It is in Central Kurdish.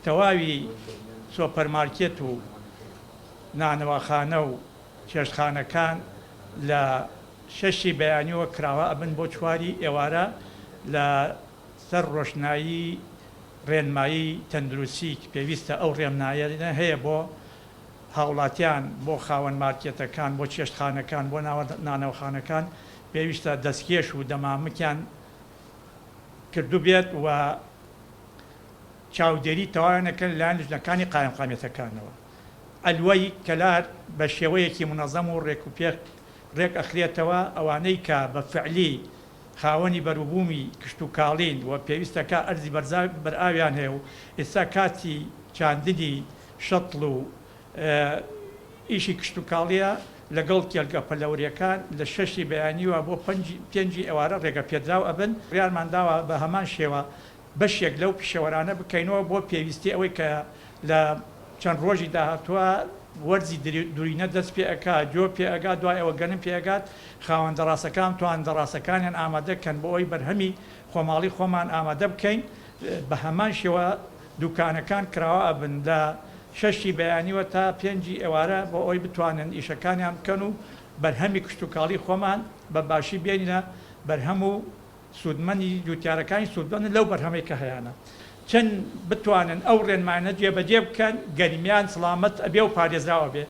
تەواوی سۆپەرمارکێت و نانەوەخانە و چێشتخانەکان لە شەشی بەیانیەوە کراوە ئەبن بۆ چواری ئێوارە لە سەر ڕۆشنایی ڕێنمایی تەندروستی پێویستە ئەو ڕێنماییانە هەیە بۆ هاوڵاتیان بۆ خاوەن مارکێتەکان بۆ چێشتخانەکان بۆ نانەوەخانەکان پێویستە دەستکێش و دەمامکیان کردو بێت و چاودێری تەواویانەکەن لایەن لژنەکانی قایمقامەتەکانەوە ئەلوەی کەلار بە شێوەیەکی منەظەم و ڕێک ئەخرێتەوە ئەوانەی کە بە فعلی خاوەنی بەروبوومی کشت و کاڵین و پێویستەکە ئەرزی بەرئاویان هەیە و ئێستا کاتی چاندنی شەتڵ و ئیشی کشت و کاڵیە لەگەڵ کێلگە پەلەوریەکان لە شەشی بەیانیوە بۆ پێنجی ئێوارە ڕێگە پێدراو ئەبن ڕیانمانداوە بە هەمان شێوە بەشێک لەو پیشەوەرانە بکەینەوە بۆ پێویستی ئەوەی کە لە چەند ڕۆژی داهاتووە وەرزی دوورینە دەست پێەکە جۆ پێئگا دوای ئەوە گەنم پێگات خاوەندە ڕاستەکان توانندە ڕاستەکانیان ئامادەکەن بۆ ئەوی بەرهەمی خۆماڵی خۆمان ئامادە بکەین بە هەمان شێوە دوکانەکان کراوە ئەبن لە شەشی بەیانیوە تا پێنجی ئێوارە بۆ ئەوی بتوانن ئیشەکانیان بکەن و بەرهەمی کشت و کاڵی خۆمان بە باشی بێنینە بەرهەم و سوودمەنی جوتیارەکانی سوودمەن لەو بەرهەمەی کە هەیەە چەند بتوانن ئەو ڕێنمانە جێبەجێ بکەن گەرمیان سڵامەت ئەبێ و پارێزراوە بێ.